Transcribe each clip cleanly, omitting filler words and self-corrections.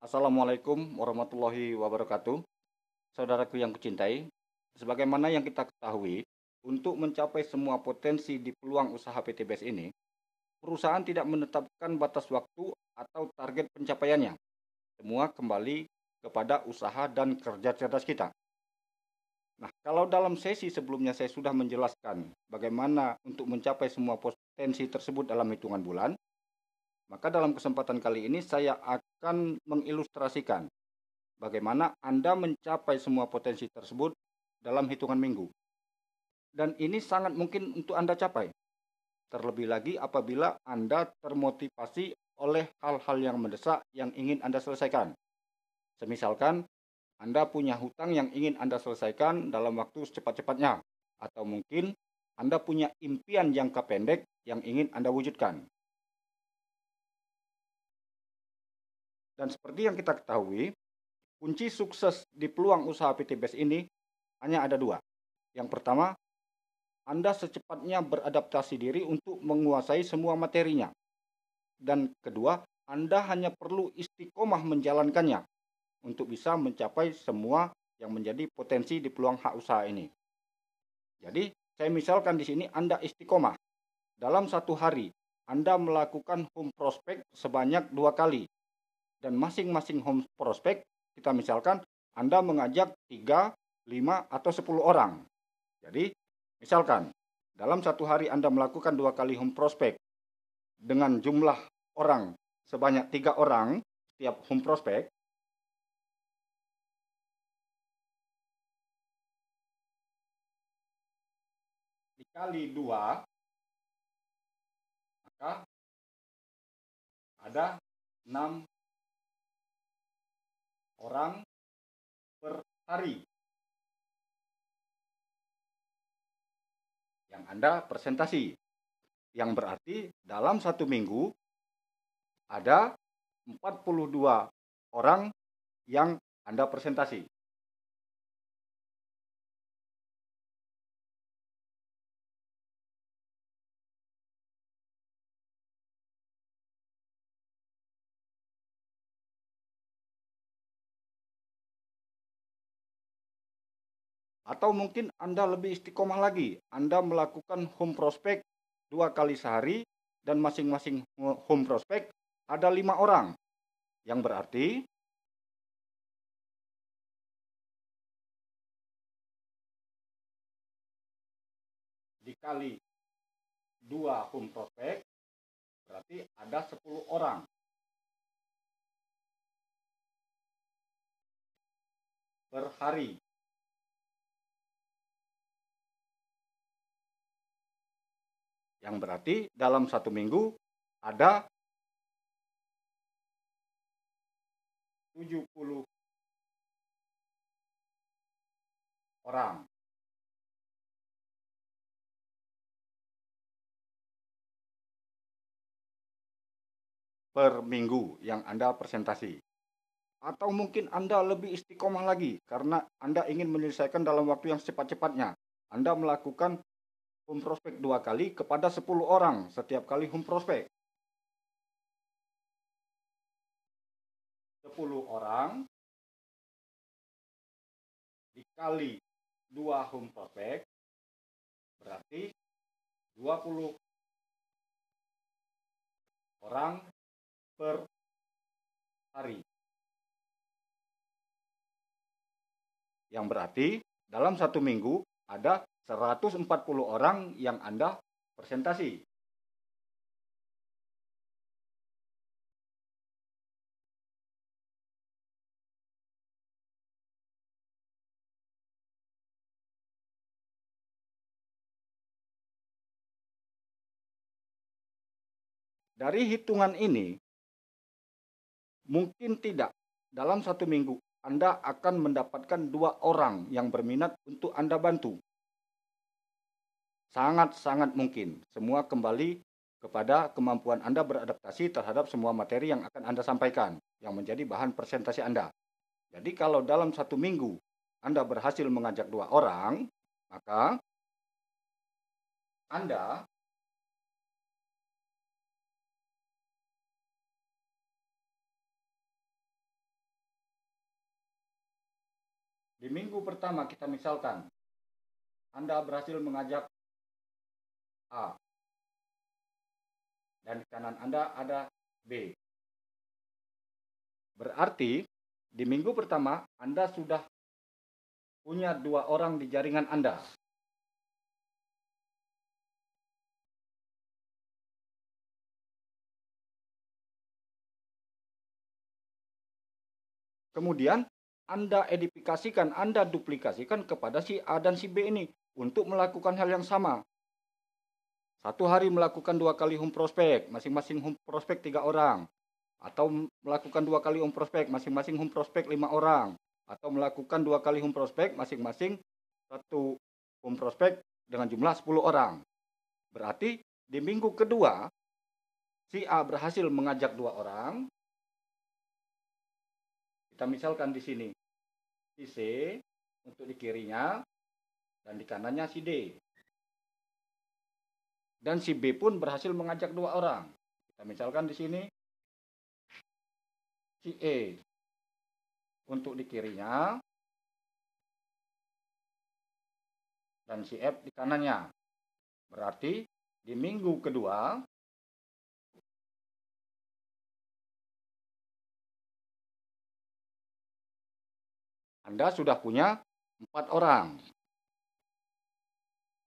Assalamualaikum warahmatullahi wabarakatuh. Saudaraku yang kucintai, sebagaimana yang kita ketahui, untuk mencapai semua potensi di peluang usaha PTBS ini, perusahaan tidak menetapkan batas waktu atau target pencapaiannya. Semua kembali kepada usaha dan kerja cerdas kita. Nah, kalau dalam sesi sebelumnya saya sudah menjelaskan bagaimana untuk mencapai semua potensi tersebut dalam hitungan bulan, maka dalam kesempatan kali ini saya akan mengilustrasikan bagaimana Anda mencapai semua potensi tersebut dalam hitungan minggu. Dan ini sangat mungkin untuk Anda capai. Terlebih lagi apabila Anda termotivasi oleh hal-hal yang mendesak yang ingin Anda selesaikan. Semisalkan Anda punya hutang yang ingin Anda selesaikan dalam waktu secepat-cepatnya. Atau mungkin Anda punya impian jangka pendek yang ingin Anda wujudkan. Dan seperti yang kita ketahui, kunci sukses di peluang usaha PTBS ini hanya ada dua. Yang pertama, Anda secepatnya beradaptasi diri untuk menguasai semua materinya. Dan kedua, Anda hanya perlu istiqomah menjalankannya untuk bisa mencapai semua yang menjadi potensi di peluang hak usaha ini. Jadi, saya misalkan di sini Anda istiqomah. Dalam satu hari, Anda melakukan home prospect sebanyak 2 kali. Dan masing-masing home prospect, kita misalkan Anda mengajak 3, 5, atau 10 orang. Jadi, misalkan dalam satu hari Anda melakukan 2 kali home prospect dengan jumlah orang sebanyak 3 orang setiap home prospect, dikali 2, maka ada 6 orang per hari yang Anda presentasi. Yang berarti dalam satu minggu ada 42 orang yang Anda presentasi. Atau mungkin Anda lebih istiqomah lagi. Anda melakukan home prospect 2 kali sehari dan masing-masing home prospect ada 5 orang. Yang berarti dikali 2 home prospect berarti ada 10 orang. Per hari. Yang berarti dalam satu minggu ada 70 orang. Per minggu yang Anda presentasi. Atau mungkin Anda lebih istiqomah lagi karena Anda ingin menyelesaikan dalam waktu yang secepat-cepatnya. Anda melakukan home prospect 2 kali kepada 10 orang setiap kali home prospect. 10 orang dikali 2 home prospect berarti 20 orang per hari. Yang berarti dalam satu minggu ada 140 orang yang Anda presentasi. Dari hitungan ini, mungkin tidak dalam satu minggu Anda akan mendapatkan 2 orang yang berminat untuk Anda bantu. Sangat-sangat mungkin. Semua kembali kepada kemampuan Anda beradaptasi terhadap semua materi yang akan Anda sampaikan, yang menjadi bahan presentasi Anda. Jadi kalau dalam satu minggu Anda berhasil mengajak 2 orang, maka Anda Di minggu pertama kita misalkan Anda berhasil mengajak A, dan di kanan Anda ada B. Berarti di minggu pertama Anda sudah punya 2 orang di jaringan Anda. Kemudian Anda edifikasikan, Anda duplikasikan kepada si A dan si B ini untuk melakukan hal yang sama. Satu hari melakukan 2 kali home prospek, masing-masing home prospek 3 orang. Atau melakukan 2 kali home prospek, masing-masing home prospek 5 orang. Atau melakukan 2 kali home prospek, masing-masing 1 home prospek dengan jumlah 10 orang. Berarti di minggu kedua, si A berhasil mengajak 2 orang. Kita misalkan di sini, si C untuk di kirinya, dan di kanannya si D. Dan si B pun berhasil mengajak 2 orang. Kita misalkan di sini, si E untuk di kirinya, dan si F di kanannya. Berarti di minggu kedua, Anda sudah punya 4 orang.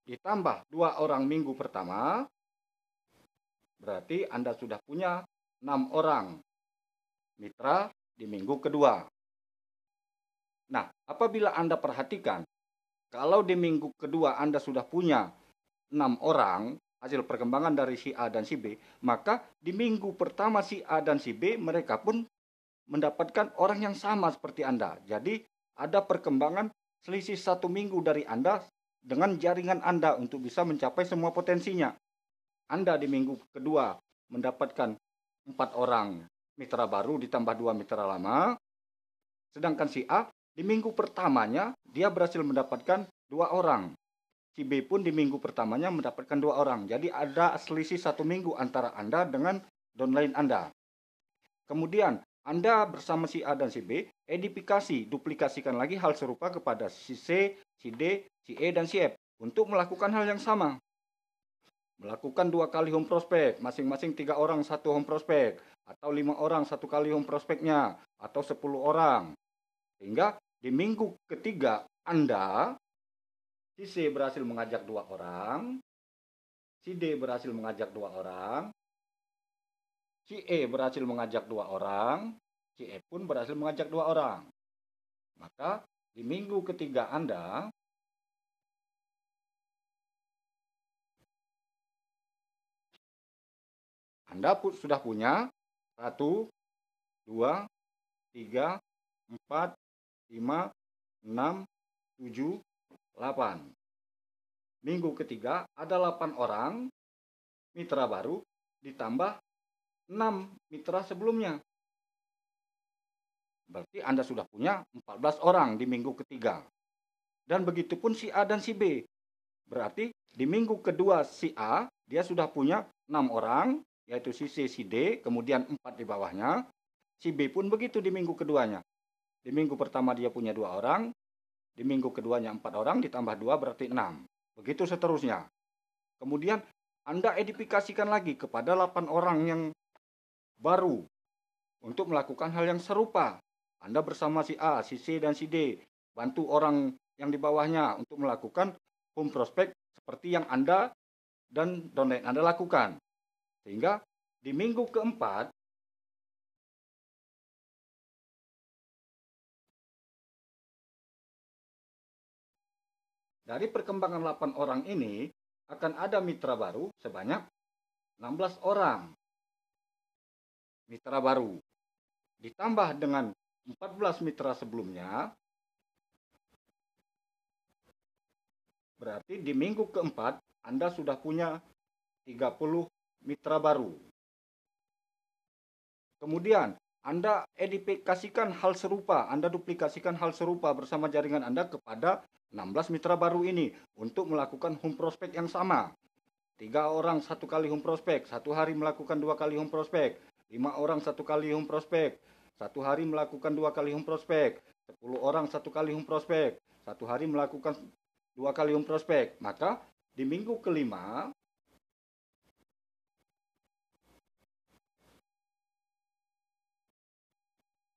Ditambah 2 orang minggu pertama, berarti Anda sudah punya 6 orang mitra di minggu kedua. Nah, apabila Anda perhatikan, kalau di minggu kedua Anda sudah punya 6 orang, hasil perkembangan dari si A dan si B, maka di minggu pertama si A dan si B, mereka pun mendapatkan orang yang sama seperti Anda. Jadi, ada perkembangan selisih 1 minggu dari Anda dengan jaringan Anda untuk bisa mencapai semua potensinya. Anda di minggu kedua mendapatkan 4 orang mitra baru ditambah 2 mitra lama. Sedangkan si A di minggu pertamanya dia berhasil mendapatkan 2 orang. Si B pun di minggu pertamanya mendapatkan 2 orang. Jadi ada selisih 1 minggu antara Anda dengan downline Anda. Kemudian Anda bersama si A dan si B edifikasi, duplikasikan lagi hal serupa kepada si C, si D, si E, dan si F untuk melakukan hal yang sama. Melakukan 2 kali home prospek, masing-masing 3 orang 1 home prospek, atau 5 orang 1 kali home prospeknya, atau 10 orang. Sehingga di minggu ketiga Anda, si C berhasil mengajak 2 orang, si D berhasil mengajak 2 orang, si E berhasil mengajak 2 orang, si F pun berhasil mengajak 2 orang. Maka di minggu ketiga Anda sudah punya 1, 2, 3, 4, 5, 6, 7, 8. Minggu ketiga ada 8 orang mitra baru ditambah 6 mitra sebelumnya. Berarti Anda sudah punya 14 orang di minggu ketiga. Dan begitu pun si A dan si B. Berarti di minggu kedua si A dia sudah punya 6 orang, yaitu si C, si D, kemudian 4 di bawahnya. Si B pun begitu di minggu keduanya. Di minggu pertama dia punya 2 orang, di minggu keduanya 4 orang, ditambah 2 berarti 6. Begitu seterusnya. Kemudian Anda edifikasikan lagi kepada 8 orang yang baru untuk melakukan hal yang serupa. Anda bersama si A, si C, dan si D, bantu orang yang di bawahnya untuk melakukan home prospek seperti yang Anda dan downline Anda lakukan. Sehingga di minggu keempat, dari perkembangan 8 orang ini, akan ada mitra baru sebanyak 16 orang. Mitra baru. Ditambah dengan 14 mitra sebelumnya, berarti di minggu keempat Anda sudah punya 30 mitra baru. Kemudian Anda edifikasikan hal serupa, Anda duplikasikan hal serupa bersama jaringan Anda kepada 16 mitra baru ini untuk melakukan home prospek yang sama. 3 orang 1 kali home prospek, 1 hari melakukan 2 kali home prospek, 5 orang 1 kali home prospek, satu hari melakukan 2 kali home prospek, 10 orang 1 kali home prospek, satu hari melakukan 2 kali home prospek. Maka di minggu kelima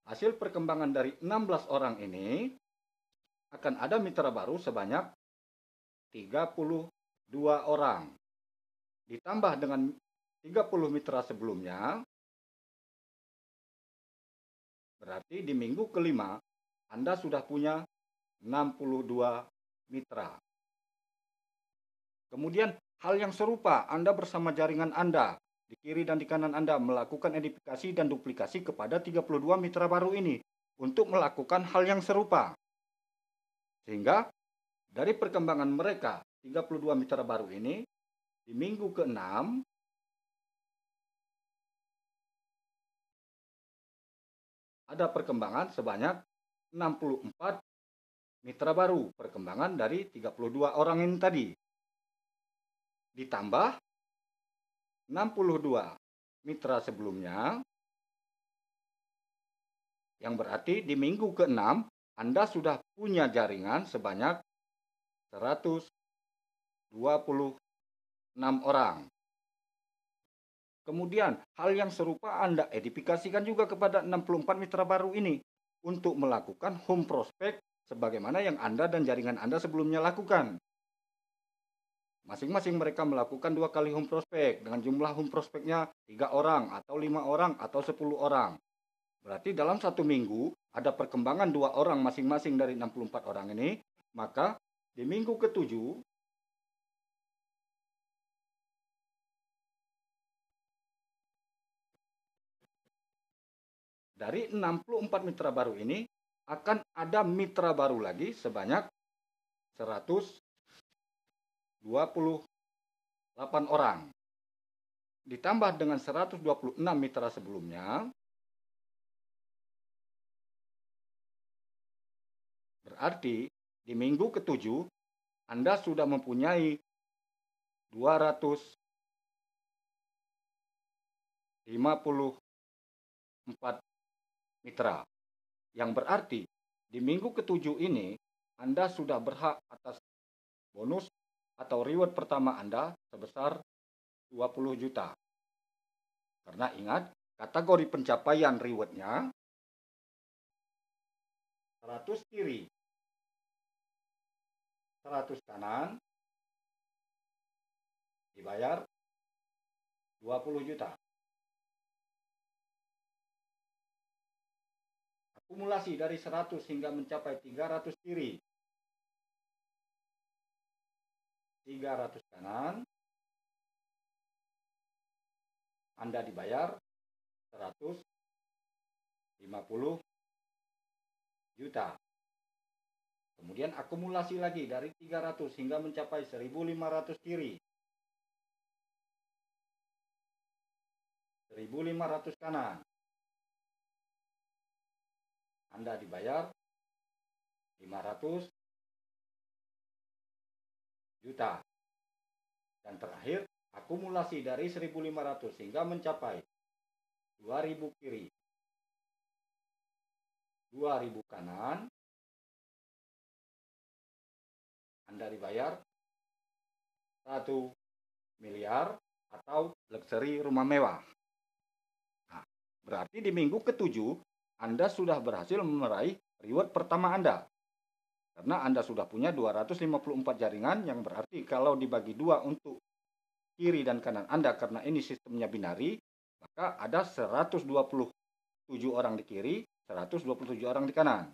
hasil perkembangan dari 16 orang ini akan ada mitra baru sebanyak 32 orang. Ditambah dengan 30 mitra sebelumnya, berarti di minggu kelima Anda sudah punya 62 mitra. Kemudian hal yang serupa, Anda bersama jaringan Anda di kiri dan di kanan Anda melakukan edifikasi dan duplikasi kepada 32 mitra baru ini untuk melakukan hal yang serupa. Sehingga dari perkembangan mereka 32 mitra baru ini di minggu ke-6 ada perkembangan sebanyak 64 mitra baru, perkembangan dari 32 orang ini tadi. Ditambah 62 mitra sebelumnya, yang berarti di minggu ke-6 Anda sudah punya jaringan sebanyak 126 orang. Kemudian hal yang serupa Anda edifikasikan juga kepada 64 mitra baru ini untuk melakukan home prospek sebagaimana yang Anda dan jaringan Anda sebelumnya lakukan. Masing-masing mereka melakukan 2 kali home prospek dengan jumlah home prospeknya 3 orang atau 5 orang atau 10 orang. Berarti dalam satu minggu ada perkembangan 2 orang masing-masing dari 64 orang ini. Maka di minggu ke-7 dari 64 mitra baru ini akan ada mitra baru lagi sebanyak 128 orang. Ditambah dengan 126 mitra sebelumnya, berarti di minggu ke-7 Anda sudah mempunyai 254 mitra. Yang berarti di minggu ke-7 ini Anda sudah berhak atas bonus atau reward pertama Anda sebesar 20 juta. Karena ingat, kategori pencapaian rewardnya 100 kiri, 100 kanan, dibayar 20 juta. Akumulasi dari 100 hingga mencapai 300 kiri, 300 kanan, Anda dibayar 150 juta. Kemudian akumulasi lagi dari 300 hingga mencapai 1.500 kiri, 1.500 kanan, Anda dibayar 500 juta. Dan terakhir, akumulasi dari 1.500 hingga mencapai 2.000 kiri, 2.000 kanan, Anda dibayar 1 miliar atau luxury rumah mewah. Nah, berarti di minggu ke-7 Anda sudah berhasil meraih reward pertama Anda. Karena Anda sudah punya 254 jaringan, yang berarti kalau dibagi 2 untuk kiri dan kanan Anda, karena ini sistemnya binari, maka ada 127 orang di kiri, 127 orang di kanan.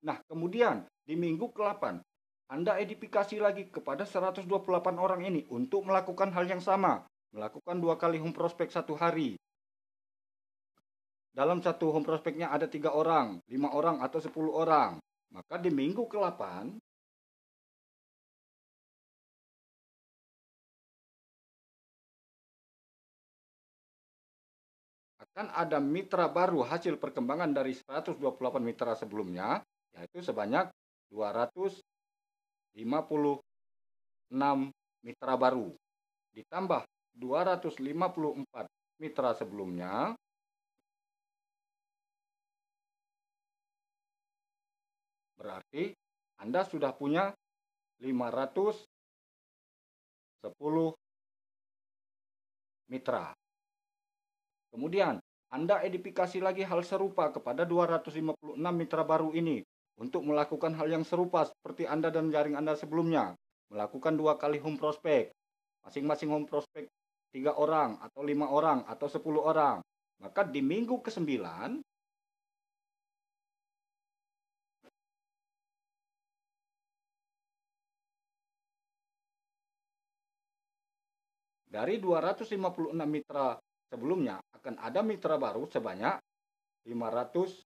Nah, kemudian di minggu ke-8 Anda edifikasi lagi kepada 128 orang ini untuk melakukan hal yang sama, melakukan 2 kali home prospek satu hari. Dalam satu home prospeknya ada 3 orang, 5 orang atau 10 orang. Maka di minggu ke-8 akan ada mitra baru hasil perkembangan dari 128 mitra sebelumnya, yaitu sebanyak 256 mitra baru. Ditambah 254 mitra sebelumnya, Berarti Anda sudah punya 510 mitra. Kemudian Anda edifikasi lagi hal serupa kepada 256 mitra baru ini untuk melakukan hal yang serupa seperti Anda dan jaring Anda sebelumnya. Melakukan 2 kali home prospect. Masing-masing home prospect 3 orang atau 5 orang atau 10 orang. Maka di minggu ke-9 dari 256 mitra sebelumnya akan ada mitra baru sebanyak 512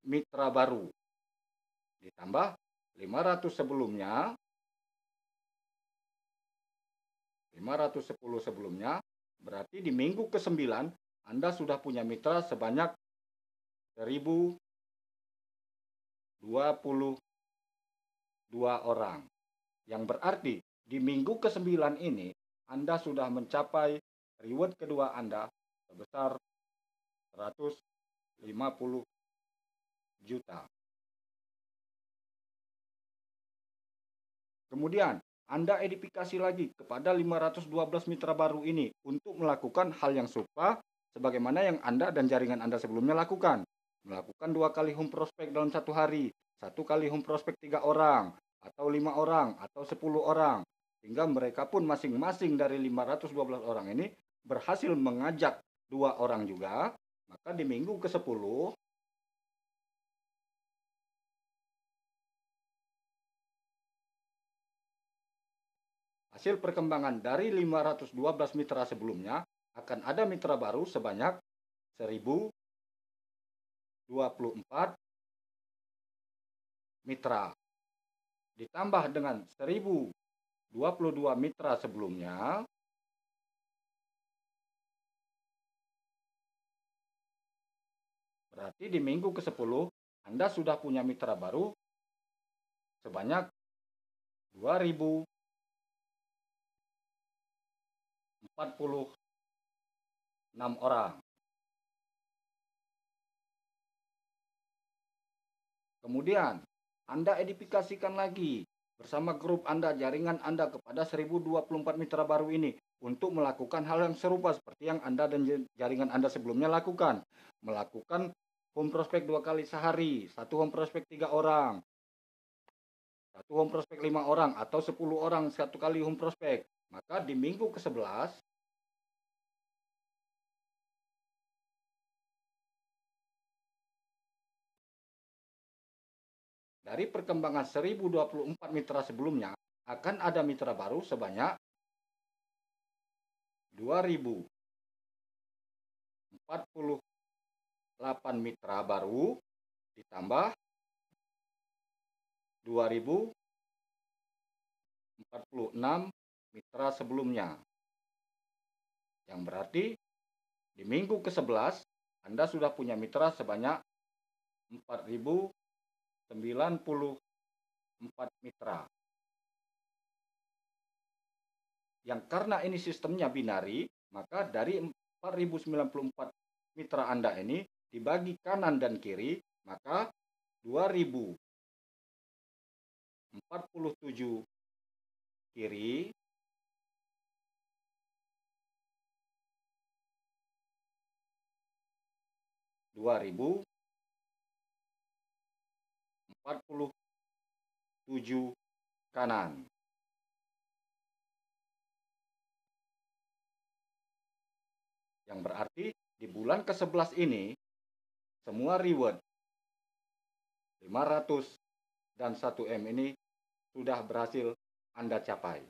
mitra baru. Ditambah 500 sebelumnya, 510 sebelumnya, berarti di minggu ke-9 Anda sudah punya mitra sebanyak 1022 orang. Yang berarti di minggu ke-9 ini Anda sudah mencapai reward kedua Anda sebesar 150 juta. Kemudian Anda edifikasi lagi kepada 512 mitra baru ini untuk melakukan hal yang serupa sebagaimana yang Anda dan jaringan Anda sebelumnya lakukan. Melakukan 2 kali home prospect dalam 1 hari, 1 kali home prospect 3 orang, atau 5 orang, atau 10 orang. Sehingga mereka pun masing-masing dari 512 orang ini berhasil mengajak 2 orang juga. Maka di minggu ke-10 hasil perkembangan dari 512 mitra sebelumnya akan ada mitra baru sebanyak 1024 mitra. Ditambah dengan 1022 mitra sebelumnya, berarti di minggu ke-10 Anda sudah punya mitra baru sebanyak 2046 orang. Kemudian Anda edifikasikan lagi bersama grup Anda, jaringan Anda kepada 1024 mitra baru ini untuk melakukan hal yang serupa seperti yang Anda dan jaringan Anda sebelumnya lakukan. Melakukan home prospect 2 kali sehari, 1 home prospect 3 orang, 1 home prospect 5 orang, atau 10 orang 1 kali home prospect. Maka di minggu ke-11 dari perkembangan 1024 mitra sebelumnya akan ada mitra baru sebanyak 2048 mitra baru ditambah 2046 mitra sebelumnya. Yang berarti di minggu ke-11 Anda sudah punya mitra sebanyak 4094 mitra. Yang karena ini sistemnya binari, maka dari 4094 mitra Anda ini dibagi kanan dan kiri, maka 2047 kiri, 2047 kanan. Yang berarti di bulan ke-11 ini semua reward 500 dan 1M ini sudah berhasil Anda capai.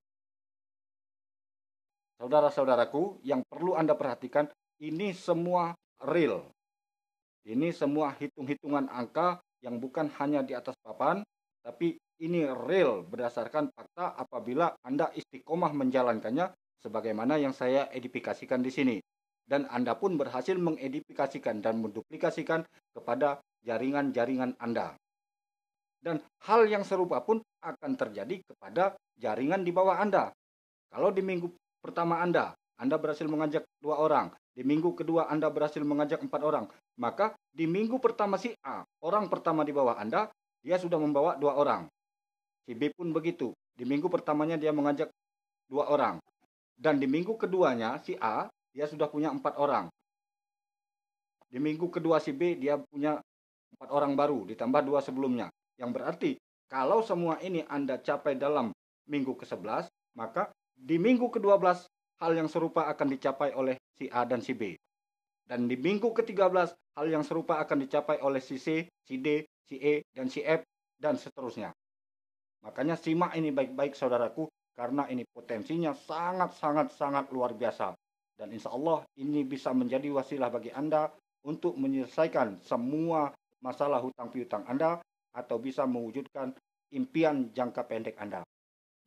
Saudara-saudaraku, yang perlu Anda perhatikan, ini semua real. Ini semua hitung-hitungan angka yang bukan hanya di atas papan, tapi ini real berdasarkan fakta apabila Anda istiqomah menjalankannya sebagaimana yang saya edifikasikan di sini. Dan Anda pun berhasil mengedifikasikan dan menduplikasikan kepada jaringan-jaringan Anda. Dan hal yang serupa pun akan terjadi kepada jaringan di bawah Anda. Kalau di minggu pertama Anda berhasil mengajak 2 orang, Di minggu kedua Anda berhasil mengajak 4 orang. Maka di minggu pertama si A, orang pertama di bawah Anda, dia sudah membawa 2 orang. Si B pun begitu. Di minggu pertamanya dia mengajak 2 orang. Dan di minggu keduanya si A, dia sudah punya 4 orang. Di minggu kedua si B, dia punya 4 orang baru, ditambah 2 sebelumnya. Yang berarti, kalau semua ini Anda capai dalam minggu ke-11, maka di minggu ke-12, hal yang serupa akan dicapai oleh si A dan si B. Dan di minggu ke-13, hal yang serupa akan dicapai oleh si C, si D, si E, dan si F, dan seterusnya. Makanya simak ini baik-baik saudaraku, karena ini potensinya sangat luar biasa. Dan insya Allah ini bisa menjadi wasilah bagi Anda untuk menyelesaikan semua masalah hutang piutang Anda atau bisa mewujudkan impian jangka pendek Anda.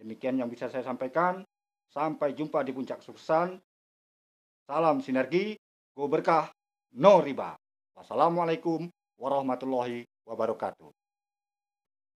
Demikian yang bisa saya sampaikan. Sampai jumpa di puncak suksesan. Salam sinergi, go berkah, no riba. Wassalamualaikum warahmatullahi wabarakatuh.